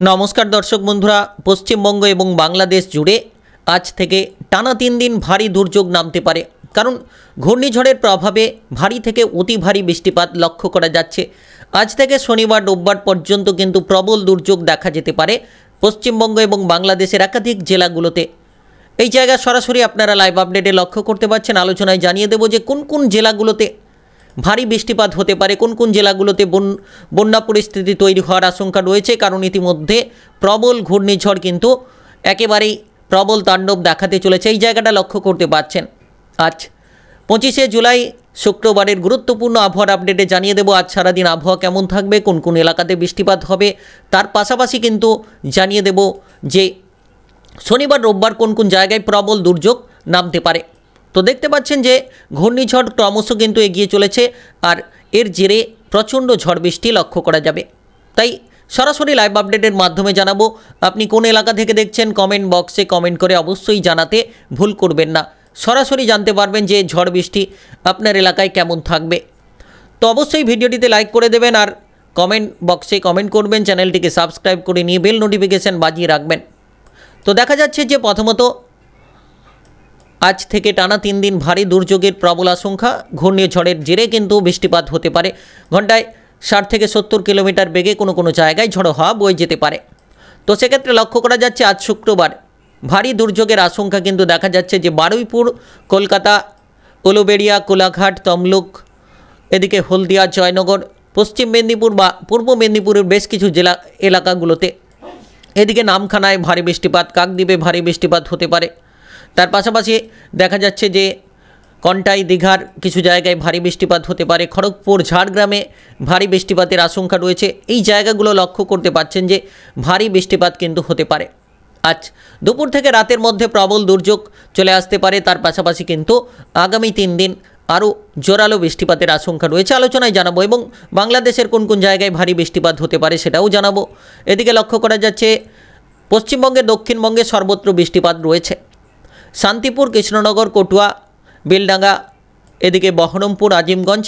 नमस्कार दर्शक बंधुरा पश्चिमबंग एवं बांग्लादेश जुड़े आज থেকে টানা 3 दिन भारी दुर्योग नामते पारे कारण घूर्णिझড়ের प्रभावे भारी থেকে অতি भारी বৃষ্টিপাত लक्ष्य करा যাচ্ছে। आज থেকে শনিবার রোববার পর্যন্ত কিন্তু প্রবল দুর্যোগ দেখা যেতে পারে পশ্চিমবঙ্গ এবং বাংলাদেশের একাধিক জেলাগুলোতে। এই জায়গা সরাসরি আপনারা লাইভ আপডেটে লক্ষ্য করতে পারছেন। আলোচনায় জানিয়ে দেব যে কোন কোন জেলাগুলোতে भारी বৃষ্টিপাত হতে পারে, কোন কোন জেলাগুলোতে বন্যা পরিস্থিতি তৈরি হওয়ার আশঙ্কা রয়েছে, কারণ ইতিমধ্যে প্রবল ঘূর্ণিঝড় কিন্তু একেবারেই প্রবল তাণ্ডব দেখাতে চলেছে। এই জায়গাটা লক্ষ্য করতে পারছেন। আজ 25শে জুলাই শুক্রবারের গুরুত্বপূর্ণ আবহাওয়ার আপডেটে জানিয়ে দেব আজ সারাদিন আবহাওয়া কেমন থাকবে, কোন কোন এলাকাতে বৃষ্টিপাত হবে, তার পাশাপাশি কিন্তু জানিয়ে দেব যে শনিবার রোববার কোন কোন জায়গায় প্রবল দুর্যোগ নামতে পারে। তো দেখতে পাচ্ছেন যে ঘূর্ণিঝড় ক্রমশ কিন্তু এগিয়ে চলেছে আর এর জেরে প্রচণ্ড ঝড় বৃষ্টি লক্ষ্য করা যাবে। তাই সরাসরি লাইভ আপডেটের মাধ্যমে জানাবো। আপনি কোন এলাকা থেকে দেখছেন কমেন্ট বক্সে কমেন্ট করে অবশ্যই জানাতে ভুল করবেন না। সরাসরি জানতে পারবেন যে ঝড় বৃষ্টি আপনার এলাকায় কেমন থাকবে। তো অবশ্যই ভিডিওটিতে লাইক করে দেবেন আর কমেন্ট বক্সে কমেন্ট করবেন, চ্যানেলটিকে সাবস্ক্রাইব করে নিয়ে বেল নোটিফিকেশান বাজিয়ে রাখবেন। তো দেখা যাচ্ছে যে প্রথমত আজ থেকে টানা 3 दिन ভারী দুর্যোগের প্রবল আশঙ্কা। ঘূর্ণিঝড়ের জেরে কিন্তু বৃষ্টিপাত হতে পারে। ঘন্টায় 60 থেকে 70 কিলোমিটার বেগে কোনো কোনো জায়গায় ঝড়ো হাওয়া বয়ে যেতে পারে। তো সেক্ষেত্রে লক্ষ্য করা যাচ্ছে আজ শুক্রবার ভারী দুর্যোগের আশঙ্কা কিন্তু দেখা যাচ্ছে যে বারুইপুর, কলকাতা, উলুবেড়িয়া, কোলাঘাট, তমলুক, এদিকে হলদিয়া, জয়নগর, পশ্চিম মেদিনীপুর বা পূর্ব মেদিনীপুরের বেশ কিছু জেলা এলাকাগুলোতে, এদিকে নামখানায় ভারী বৃষ্টিপাত, কাকদ্বীপে ভারী বৃষ্টিপাত হতে পারে। তার পাশাপাশি দেখা যাচ্ছে যে কন্টাই, দীঘার কিছু জায়গায় ভারী বৃষ্টিপাত হতে পারে। খড়গপুর, ঝাড়গ্রামে ভারী বৃষ্টিপাতের আশঙ্কা রয়েছে। এই জায়গাগুলো লক্ষ্য করতে পারছেন যে ভারী বৃষ্টিপাত কিন্তু হতে পারে। আজ দুপুর থেকে রাতের মধ্যে প্রবল দুর্যোগ চলে আসতে পারে। তার পাশাপাশি কিন্তু আগামী 3 दिन আরও জোরালো বৃষ্টিপাতের আশঙ্কা রয়েছে। আলোচনায় জানাবো এবং বাংলাদেশের কোন কোন জায়গায় ভারী বৃষ্টিপাত হতে পারে সেটাও জানাবো। এদিকে লক্ষ্য করা যাচ্ছে পশ্চিমবঙ্গে, দক্ষিণবঙ্গে সর্বত্র বৃষ্টিপাত রয়েছে। শান্তিপুর, কৃষ্ণনগর, কটুয়া, বেলডাঙ্গা, এদিকে বহরমপুর, আজিমগঞ্জ,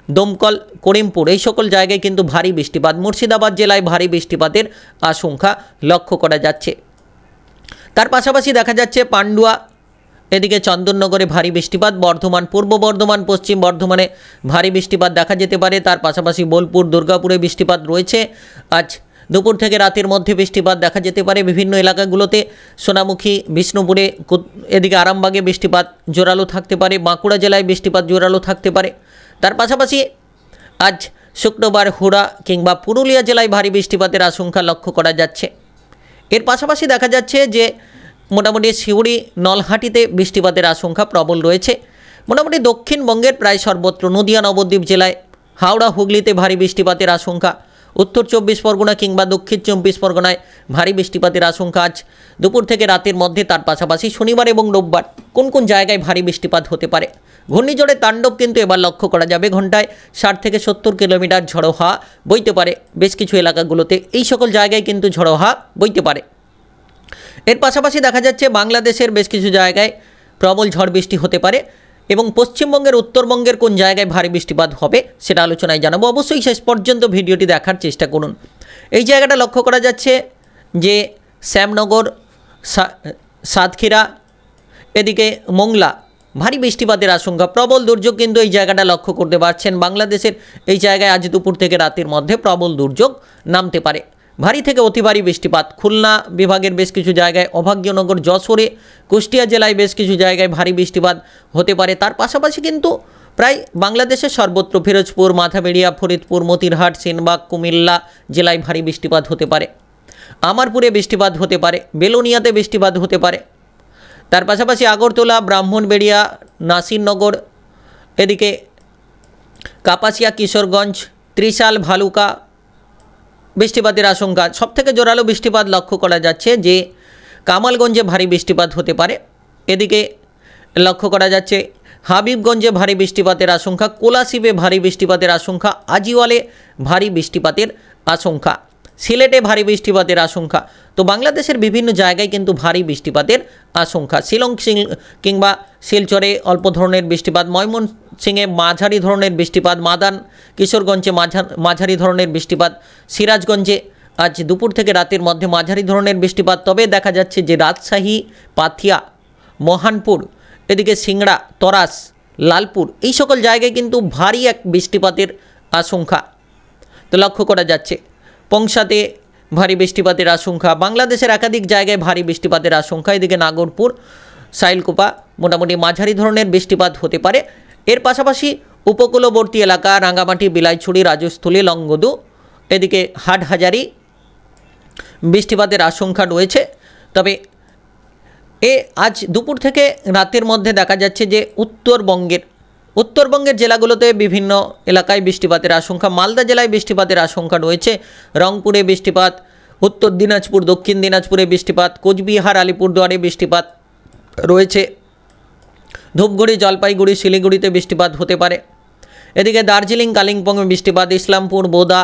দমকল, করিমপুর, এই সকল জায়গায় কিন্তু ভারী বৃষ্টিপাত। মুর্শিদাবাদ জেলায় ভারী বৃষ্টিপাতের আশঙ্কা লক্ষ্য করা যাচ্ছে। তার পাশাপাশি দেখা যাচ্ছে পান্ডুয়া, এদিকে চন্দননগরে ভারী বৃষ্টিপাত। বর্ধমান, পূর্ব বর্ধমান, পশ্চিম বর্ধমানে ভারী বৃষ্টিপাত দেখা যেতে পারে। তার পাশাপাশি বোলপুর, দুর্গাপুরে বৃষ্টিপাত রয়েছে। আজ দুপুর থেকে রাতের মধ্যে বৃষ্টিপাত দেখা যেতে পারে বিভিন্ন এলাকাগুলোতে। সোনামুখী, বিষ্ণুপুরে, এদিকে আরামবাগে বৃষ্টিপাত জোরালো থাকতে পারে। বাঁকুড়া জেলায় বৃষ্টিপাত জোরালো থাকতে পারে। তার পাশাপাশি আজ শুক্রবার হুড়া কিংবা পুরুলিয়া জেলায় ভারী বৃষ্টিপাতের আশঙ্কা লক্ষ্য করা যাচ্ছে। এর পাশাপাশি দেখা যাচ্ছে যে মোটামুটি সিউড়ি, নলহাটিতে বৃষ্টিপাতের আশঙ্কা প্রবল রয়েছে। মোটামুটি দক্ষিণবঙ্গের প্রায় সর্বত্র, নদিয়া, নবদ্বীপ জেলায়, হাওড়া, হুগলিতে ভারী বৃষ্টিপাতের আশঙ্কা। উত্তর 24 পরগনা কিংবা দক্ষিণ 24 পরগনায় ভারী বৃষ্টিপাতের আশঙ্কা আজ দুপুর থেকে রাতের মধ্যে। তার পাশাপাশি শনিবার এবং রোববার কোন কোন জায়গায় ভারী বৃষ্টিপাত হতে পারে। ঘূর্ণিঝড়ের তাণ্ডব কিন্তু এবার লক্ষ্য করা যাবে। ঘন্টায় 60 থেকে 70 কিলোমিটার ঝড়ো হাওয়া বইতে পারে বেশ কিছু এলাকাগুলোতে। এই সকল জায়গায় কিন্তু ঝড়ো হাওয়া বইতে পারে। এর পাশাপাশি দেখা যাচ্ছে বাংলাদেশের বেশ কিছু জায়গায় প্রবল ঝড় বৃষ্টি হতে পারে এবং পশ্চিমবঙ্গের, উত্তরবঙ্গের কোন জায়গায় ভারী বৃষ্টিপাত হবে সেটা আলোচনায় জানাবো। অবশ্যই শেষ পর্যন্ত ভিডিওটি দেখার চেষ্টা করুন। এই জায়গাটা লক্ষ্য করা যাচ্ছে যে শ্যামনগর, সাতক্ষীরা, এদিকে মোংলা ভারী বৃষ্টিপাতের আশঙ্কা। প্রবল দুর্যোগ কিন্তু এই জায়গাটা লক্ষ্য করতে পারছেন। বাংলাদেশের এই জায়গায় আজ দুপুর থেকে রাতের মধ্যে প্রবল দুর্যোগ নামতে পারে। ভারী থেকে অতি ভারী বৃষ্টিপাত খুলনা বিভাগের বেশ কিছু জায়গায়, অভাগ্যনগর, যশোরে, কুষ্টিয়া জেলায় বেশ কিছু জায়গায় ভারী বৃষ্টিপাত হতে পারে। তার পাশাপাশি কিন্তু প্রায় বাংলাদেশের সর্বত্র ফিরোজপুর, মাথাবেড়িয়া, ফরিদপুর, মতিরহাট, সেনবাগ, কুমিল্লা জেলায় ভারী বৃষ্টিপাত হতে পারে। আমারপুরে বৃষ্টিপাত হতে পারে। বেলোনিয়াতে বৃষ্টিপাত হতে পারে। তার পাশাপাশি আগরতলা, ব্রাহ্মণবেড়িয়া, নাসিরনগর, এদিকে কাপাসিয়া, কিশোরগঞ্জ, ত্রিশাল, ভালুকা বৃষ্টিপাতের আশঙ্কা। সবথেকে জোরালো বৃষ্টিপাত লক্ষ্য করা যাচ্ছে যে কামালগঞ্জে ভারী বৃষ্টিপাত হতে পারে। এদিকে লক্ষ্য করা যাচ্ছে হাবিবগঞ্জে ভারী বৃষ্টিপাতের আশঙ্কা, কোলাশিবে ভারী বৃষ্টিপাতের আশঙ্কা, আজিওয়ালে ভারী বৃষ্টিপাতের আশঙ্কা, সিলেটে ভারী বৃষ্টিপাতের আশঙ্কা। তো বাংলাদেশের বিভিন্ন জায়গায় কিন্তু ভারী বৃষ্টিপাতের আশঙ্কা। শিলং কিংবা শিলচরে অল্প ধরনের বৃষ্টিপাত, ময়মনসিংহে মাঝারি ধরনের বৃষ্টিপাত, মাদান, কিশোরগঞ্জে মাঝারি ধরনের বৃষ্টিপাত, সিরাজগঞ্জে আজ দুপুর থেকে রাতের মধ্যে মাঝারি ধরনের বৃষ্টিপাত। তবে দেখা যাচ্ছে যে রাজশাহী, পাথিয়া, মহানপুর, এদিকে সিংড়া, তরাস, লালপুর এই সকল জায়গায় কিন্তু ভারী এক বৃষ্টিপাতের আশঙ্কা তো লক্ষ্য করা যাচ্ছে। পংসাতে ভারী বৃষ্টিপাতের আশঙ্কা, বাংলাদেশের একাধিক জায়গায় ভারী বৃষ্টিপাতের আশঙ্কা। এদিকে নাগরপুর, সাইলকুপা মোটামুটি মাঝারি ধরনের বৃষ্টিপাত হতে পারে। এর পাশাপাশি উপকূলবর্তী এলাকা রাঙ্গামাটি, বিলাইছড়ি, রাজস্থলী, লংগদু, এদিকে হাটহাজারি বৃষ্টিপাতের আশঙ্কা রয়েছে। তবে আজ দুপুর থেকে রাতের মধ্যে দেখা যাচ্ছে যে উত্তরবঙ্গের জেলাগুলোতে বিভিন্ন এলাকায় বৃষ্টিপাতের আশঙ্কা। মালদা জেলায় বৃষ্টিপাতের আশঙ্কা রয়েছে, রংপুরে বৃষ্টিপাত, উত্তর দিনাজপুর, দক্ষিণ দিনাজপুরে বৃষ্টিপাত, কোচবিহার, আলিপুরদুয়ারে বৃষ্টিপাত রয়েছে, ধূপগুড়ি, জলপাইগুড়ি, শিলিগুড়িতে বৃষ্টিপাত হতে পারে। এদিকে দার্জিলিং, কালিম্পংয়ে বৃষ্টিপাত, ইসলামপুর, বোদা,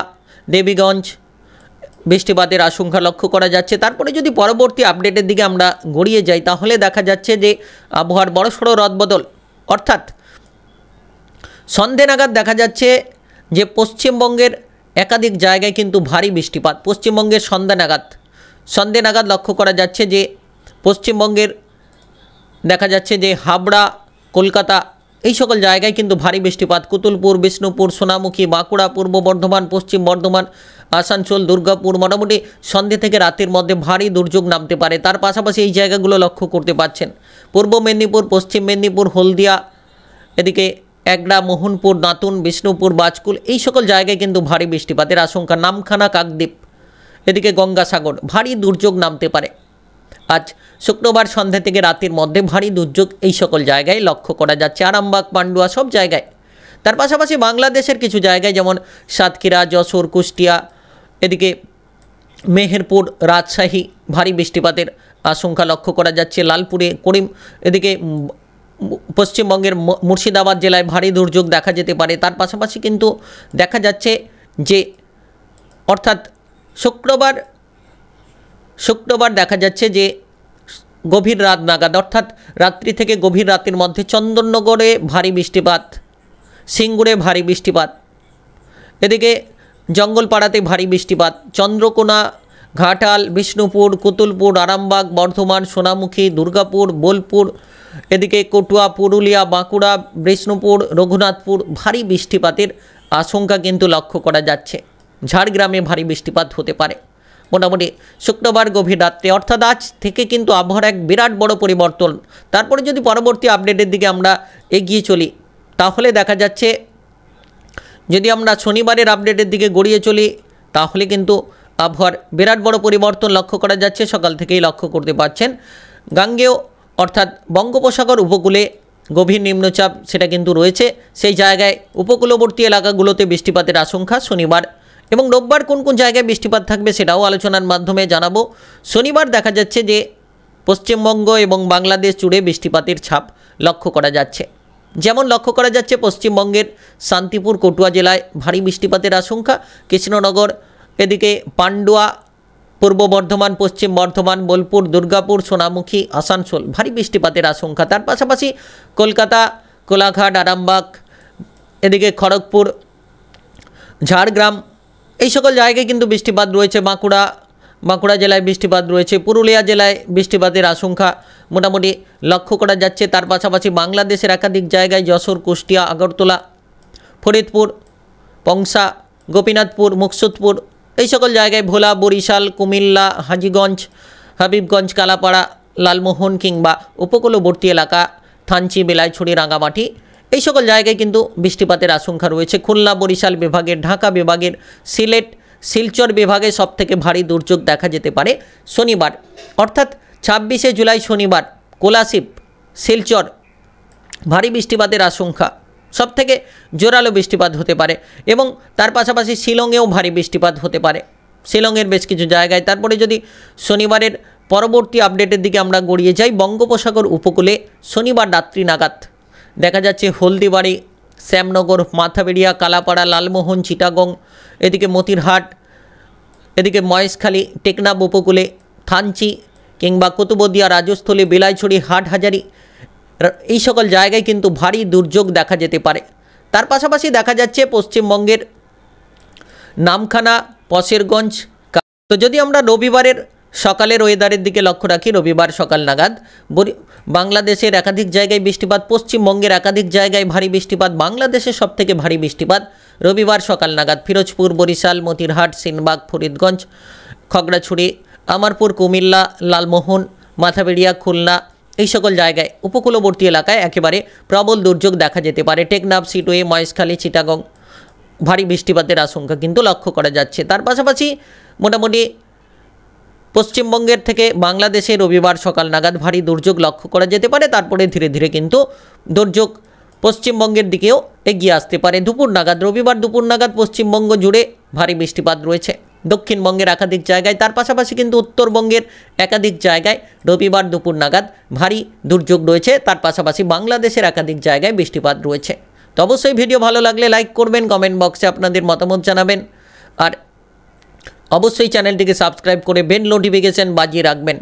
দেবীগঞ্জ বৃষ্টিপাতের আশঙ্কা লক্ষ্য করা যাচ্ছে। তারপরে যদি পরবর্তী আপডেটের দিকে আমরা গড়িয়ে যাই তাহলে দেখা যাচ্ছে যে আবহাওয়ার বড়সড় রদবদল, অর্থাৎ সন্ধে নাগাদ দেখা যাচ্ছে যে পশ্চিমবঙ্গের একাধিক জায়গায় কিন্তু ভারী বৃষ্টিপাত। পশ্চিমবঙ্গের সন্ধে নাগাদ লক্ষ্য করা যাচ্ছে যে পশ্চিমবঙ্গের দেখা যাচ্ছে যে হাবড়া, কলকাতা এই সকল জায়গায় কিন্তু ভারী বৃষ্টিপাত। কুতুলপুর, বিষ্ণুপুর, সোনামুখী, বাঁকুড়া, পূর্ব বর্ধমান, পশ্চিম বর্ধমান, আসানসোল, দুর্গাপুর মোটামুটি সন্ধে থেকে রাতের মধ্যে ভারী দুর্যোগ নামতে পারে। তার পাশাপাশি এই জায়গাগুলো লক্ষ্য করতে পারছেন পূর্ব মেদিনীপুর, পশ্চিম মেদিনীপুর, হলদিয়া, এদিকে এগড়া, মোহনপুর, দাঁতুন, বিষ্ণুপুর, বাজকুল এই সকল জায়গায় কিন্তু ভারী বৃষ্টিপাতের আশঙ্কা। নামখানা, কাকদ্বীপ, এদিকে গঙ্গাসাগর ভারী দুর্যোগ নামতে পারে। আজ শুক্রবার সন্ধ্যা থেকে রাতের মধ্যে ভারী দুর্যোগ এই সকল জায়গায় লক্ষ্য করা যাচ্ছে, আরামবাগ, পান্ডুয়া সব জায়গায়। তার পাশাপাশি বাংলাদেশের কিছু জায়গায় যেমন সাতক্ষীরা, যশোর, কুষ্টিয়া, এদিকে মেহেরপুর, রাজশাহী ভারী বৃষ্টিপাতের আশঙ্কা লক্ষ্য করা যাচ্ছে। লালপুরে, করিম, এদিকে পশ্চিমবঙ্গের মুর্শিদাবাদ জেলায় ভারী দুর্যোগ দেখা যেতে পারে। তার পাশাপাশি কিন্তু দেখা যাচ্ছে যে অর্থাৎ শুক্রবার দেখা যাচ্ছে যে গভীর রাত নাগাদ অর্থাৎ রাত্রি থেকে গভীর রাতের মধ্যে চন্দননগরে ভারী বৃষ্টিপাত, সিঙ্গুরে ভারী বৃষ্টিপাত, এদিকে জঙ্গলপাড়াতে ভারী বৃষ্টিপাত, চন্দ্রকোনা, ঘাটাল, বিষ্ণুপুর, কুতুলপুর, আরামবাগ, বর্ধমান, সোনামুখী, দুর্গাপুর, বোলপুর, এদিকে কটুয়া, পুরুলিয়া, বাঁকুড়া, বিষ্ণুপুর, রঘুনাথপুর ভারী বৃষ্টিপাতের আশঙ্কা কিন্তু লক্ষ্য করা যাচ্ছে। ঝাড়গ্রামে ভারী বৃষ্টিপাত হতে পারে। মোটামুটি শুক্রবার গভীর রাত্রে অর্থাৎ আজ থেকে কিন্তু আবহাওয়ার এক বিরাট বড় পরিবর্তন। তারপরে যদি পরবর্তী আপডেটের দিকে আমরা এগিয়ে চলি তাহলে দেখা যাচ্ছে যদি আমরা শনিবারের আপডেটের দিকে গড়িয়ে চলি তাহলে কিন্তু আবহাওয়ার বিরাট বড় পরিবর্তন লক্ষ্য করা যাচ্ছে। সকাল থেকেই লক্ষ্য করতে পারছেন গাঙ্গেয় অর্থাৎ বঙ্গোপসাগর উপকূলে গভীর নিম্নচাপ সেটা কিন্তু রয়েছে। সেই জায়গায় উপকূলবর্তী এলাকাগুলোতে বৃষ্টিপাতের আশঙ্কা শনিবার এবং রোববার কোন কোন জায়গায় বৃষ্টিপাত থাকবে সেটাও আলোচনার মাধ্যমে জানাবো। শনিবার দেখা যাচ্ছে যে পশ্চিমবঙ্গ এবং বাংলাদেশ জুড়ে বৃষ্টিপাতের ছাপ লক্ষ্য করা যাচ্ছে। যেমন লক্ষ্য করা যাচ্ছে পশ্চিমবঙ্গের শান্তিপুর, কটুয়া জেলায় ভারী বৃষ্টিপাতের আশঙ্কা, কৃষ্ণনগর, এদিকে পান্ডুয়া, পূর্ব বর্ধমান, পশ্চিম বর্ধমান, বোলপুর, দুর্গাপুর, সোনামুখী, আসানসোল ভারী বৃষ্টিপাতের আশঙ্কা। তার পাশাপাশি কলকাতা, কোলাঘাট, আরামবাগ, এদিকে খড়গপুর, ঝাড়গ্রাম এই সকল জায়গায় কিন্তু বৃষ্টিপাত রয়েছে। বাঁকুড়া জেলায় বৃষ্টিপাত রয়েছে, পুরুলিয়া জেলায় বৃষ্টিপাতের আশঙ্কা মোটামুটি লক্ষ্য করা যাচ্ছে। তার পাশাপাশি বাংলাদেশের একাধিক জায়গায় যশোর, কুষ্টিয়া, আগরতলা, ফরিদপুর, পংসা, গোপীনাথপুর, মুকসুদপুর এই সকল জায়গায় ভোলা, বরিশাল, কুমিল্লা, হাজীগঞ্জ, হাবিবগঞ্জ, কালাপাড়া, লালমোহন কিংবা উপকূলবর্তী এলাকা থানচি, বিলাইছড়ি, রাঙ্গামাটি এই সকল জায়গায় কিন্তু বৃষ্টিপাতের আশঙ্কা রয়েছে। খুলনা, বরিশাল বিভাগের, ঢাকা বিভাগের, সিলেট, শিলচর বিভাগে সবথেকে ভারী দুর্যোগ দেখা যেতে পারে শনিবার অর্থাৎ 26শে জুলাই শনিবার। কোলাশিব, শিলচর ভারী বৃষ্টিপাতের আশঙ্কা, সবথেকে জোরালো বৃষ্টিপাত হতে পারে এবং তার পাশাপাশি শিলংয়েও ভারী বৃষ্টিপাত হতে পারে, শিলংয়ের বেশ কিছু জায়গায়। তারপরে যদি শনিবারের পরবর্তী আপডেটের দিকে আমরা গড়িয়ে যাই, বঙ্গোপসাগর উপকূলে শনিবার রাত্রি নাগাদ দেখা যাচ্ছে হলদিবাড়ি, শ্যামনগর, মাথাবেড়িয়া, কালাপাড়া, লালমোহন, চিটাগং, এদিকে মতিরহাট, এদিকে মহেশখালী, টেকনাফ উপকূলে, থানচি কিংবা কুতুবদিয়া, রাজস্থলী, বিলাইছড়ি, হাটহাজারি এই সকল জায়গায় কিন্তু ভারী দুর্যোগ দেখা যেতে পারে। তার পাশাপাশি দেখা যাচ্ছে পশ্চিমবঙ্গের নামখানা, পশেরগঞ্জ, তো যদি আমরা রবিবারের সকালের ওয়েদারের দিকে লক্ষ্য রাখি, রবিবার সকাল নাগাদ বাংলাদেশের একাধিক জায়গায় বৃষ্টিপাত, পশ্চিমবঙ্গের একাধিক জায়গায় ভারী বৃষ্টিপাত, বাংলাদেশের সবথেকে ভারী বৃষ্টিপাত রবিবার সকাল নাগাদ ফিরোজপুর, বরিশাল, মতিরহাট, সিনবাগ, ফরিদগঞ্জ, খগড়াছড়ি, আমারপুর, কুমিল্লা, লালমোহন, মাথাবেড়িয়া, খুলনা এই সকল জায়গায় উপকূলবর্তী এলাকায় একেবারে প্রবল দুর্যোগ দেখা যেতে পারে। টেকনাফ, সিটুয়ে, মহেশখালী, চিটাগং ভারী বৃষ্টিপাতের আশঙ্কা কিন্তু লক্ষ্য করা যাচ্ছে। তার পাশাপাশি মোটামুটি পশ্চিমবঙ্গের থেকে বাংলাদেশে রবিবার সকাল নাগাদ ভারী দুর্যোগ লক্ষ্য করা যেতে পারে। তারপরে ধীরে ধীরে কিন্তু দুর্যোগ পশ্চিমবঙ্গের দিকেও এগিয়ে আসতে পারে। দুপুর নাগাদ, রবিবার দুপুর নাগাদ পশ্চিমবঙ্গ জুড়ে ভারী বৃষ্টিপাত রয়েছে, দক্ষিণবঙ্গের একাধিক জায়গায়। তার পাশাপাশি কিন্তু উত্তরবঙ্গের একাধিক জায়গায় রবিবার দুপুর নাগাদ ভারী দুর্যোগ রয়েছে। তার পাশাপাশি বাংলাদেশের একাধিক জায়গায় বৃষ্টিপাত রয়েছে। তো অবশ্যই ভিডিও ভালো লাগলে লাইক করবেন, কমেন্ট বক্সে আপনাদের মতামত জানাবেন, আর অবশ্যই চ্যানেলটিকে সাবস্ক্রাইব করে বেল নোটিফিকেশন বাজিয়ে রাখবেন।